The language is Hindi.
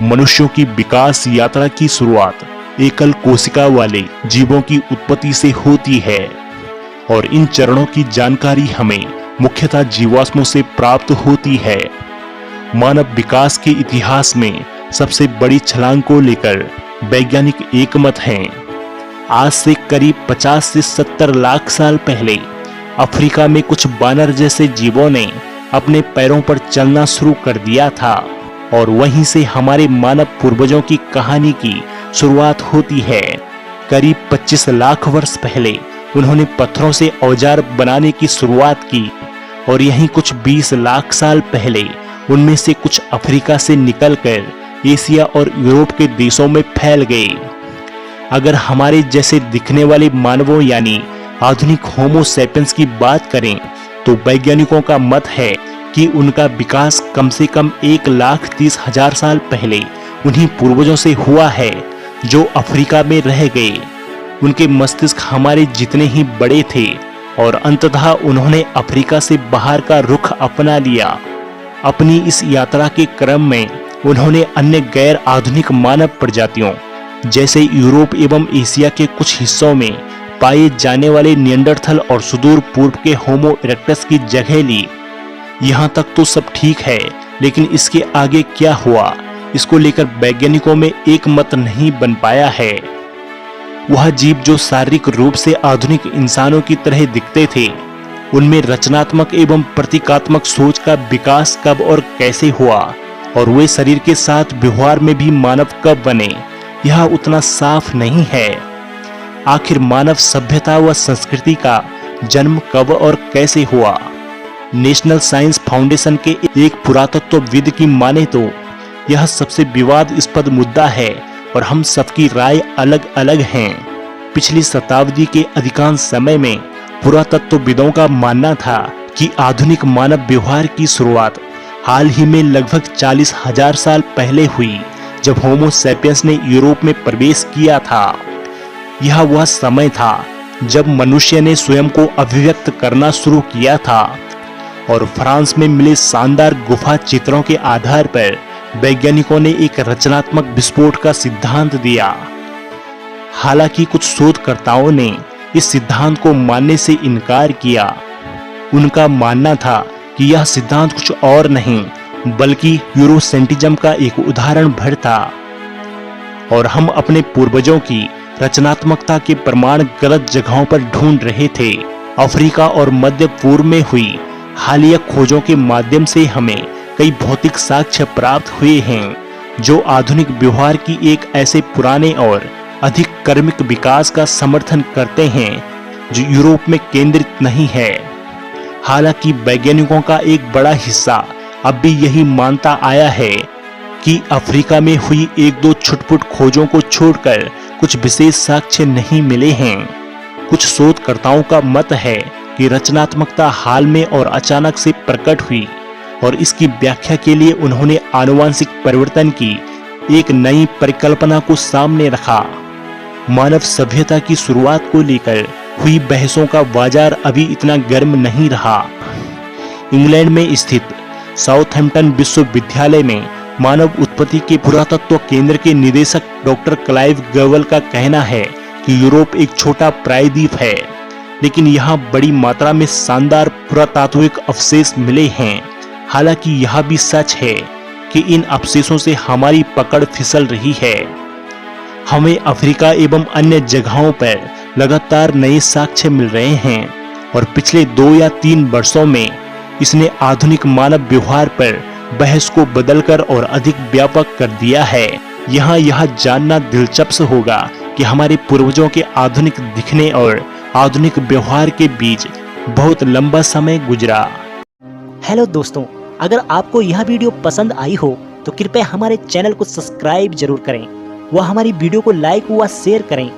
मनुष्यों की विकास यात्रा की शुरुआत एकल कोशिका वाले जीवों की उत्पत्ति से होती है और इन चरणों की जानकारी हमें मुख्यतः जीवाश्मों से प्राप्त होती है। मानव विकास के इतिहास में सबसे बड़ी छलांग को लेकर वैज्ञानिक एकमत हैं। आज से करीब 50 से 70 लाख साल पहले अफ्रीका में कुछ बानर जैसे जीवों ने अपने पैरों पर चलना शुरू कर दिया था और वहीं से हमारे मानव पूर्वजों की कहानी की शुरुआत होती है। करीब 25 लाख वर्ष पहले उन्होंने पत्थरों से औजार बनाने की शुरुआत की और यहीं कुछ 20 लाख साल पहले उनमें से कुछ अफ्रीका से निकलकर एशिया और यूरोप के देशों में फैल गए। अगर हमारे जैसे दिखने वाले मानवों यानी आधुनिक होमो सैपियंस की बात करें तो वैज्ञानिकों का मत है कि उनका विकास कम से कम 1,30,000 साल पहले उन्हीं पूर्वजों से हुआ है जो अफ्रीका में रह गए। उनके मस्तिष्क हमारे जितने ही बड़े थे और अंततः उन्होंने अफ्रीका से बाहर का रुख अपना लिया। अपनी इस यात्रा के क्रम में उन्होंने अन्य गैर आधुनिक मानव प्रजातियों जैसे यूरोप एवं एशिया के कुछ हिस्सों में पाए जाने वाले निएंडरथल और सुदूर पूर्व के होमो इरेक्टस की जगह ली। यहाँ तक तो सब ठीक है, लेकिन इसके आगे क्या हुआ इसको लेकर वैज्ञानिकों में एक मत नहीं बन पाया है। वह जीव जो शारीरिक रूप से आधुनिक इंसानों की तरह दिखते थे, उनमें रचनात्मक एवं प्रतीकात्मक सोच का विकास कब और कैसे हुआ और वे शरीर के साथ व्यवहार में भी मानव कब बने, यह उतना साफ नहीं है। आखिर मानव सभ्यता व संस्कृति का जन्म कब और कैसे हुआ? नेशनल साइंस फाउंडेशन के एक पुरातत्वविद की माने तो यह सबसे विवादास्पद मुद्दा है और हम सबकी राय अलग अलग हैं। पिछली शताब्दी के अधिकांश समय में पुरातत्वविदों का मानना था कि आधुनिक मानव व्यवहार की शुरुआत हाल ही में लगभग 40,000 साल पहले हुई, जब होमो सैपियंस ने यूरोप में प्रवेश किया था। यह वह समय था जब मनुष्य ने स्वयं को अभिव्यक्त करना शुरू किया था और फ्रांस में मिले शानदार गुफा चित्रों के आधार पर वैज्ञानिकों ने एक रचनात्मक विस्फोट का सिद्धांत दिया। हालांकि कुछ शोधकर्ताओं ने इस सिद्धांत को मानने से इनकार किया। उनका मानना था कि यह सिद्धांत कुछ और नहीं बल्कि यूरोसेंट्रिज्म का एक उदाहरण भर था और हम अपने पूर्वजों की रचनात्मकता के प्रमाण गलत जगहों पर ढूंढ रहे थे। अफ्रीका और मध्य पूर्व में हुई हालिया खोजों के माध्यम से हमें कई भौतिक साक्ष्य प्राप्त हुए हैं जो आधुनिक व्यवहार की एक ऐसे पुराने और अधिक कर्मिक विकास का समर्थन करते हैं जो यूरोप में केंद्रित नहीं है। हालांकि वैज्ञानिकों का एक बड़ा हिस्सा अब भी यही मानता आया है कि अफ्रीका में हुई एक दो छुटपुट खोजों को छोड़कर कुछ विशेष साक्ष्य नहीं मिले हैं। कुछ शोधकर्ताओं का मत है कि रचनात्मकता हाल में और अचानक से प्रकट हुई और इसकी व्याख्या के लिए उन्होंने आनुवंशिक परिवर्तन की एक नई परिकल्पना को सामने रखा। मानव सभ्यता की शुरुआत को लेकर हुई बहसों का बाजार अभी इतना गर्म नहीं रहा। इंग्लैंड में स्थित साउथहैम्पटन विश्वविद्यालय में मानव उत्पत्ति के पुरातत्व केंद्र के निदेशक डॉक्टर क्लाइव गवर्ल का कहना है कि यूरोप एक छोटा प्रायद्वीप है, लेकिन यहाँ बड़ी मात्रा में शानदार पुरातात्विक अवशेष मिले हैं। हालांकि यह भी सच है कि इन अवशेषों से हमारी पकड़ फिसल रही है। हमें अफ्रीका एवं अन्य जगहों पर लगातार नए साक्ष्य मिल रहे हैं और पिछले 2 या 3 वर्षों में इसने आधुनिक मानव व्यवहार पर बहस को बदलकर और अधिक व्यापक कर दिया है। यहाँ यह जानना दिलचस्प होगा कि हमारे पूर्वजों के आधुनिक दिखने और आधुनिक व्यवहार के बीच बहुत लंबा समय गुजरा। हेलो दोस्तों, अगर आपको यह वीडियो पसंद आई हो तो कृपया हमारे चैनल को सब्सक्राइब जरूर करें व हमारी वीडियो को लाइक व शेयर करें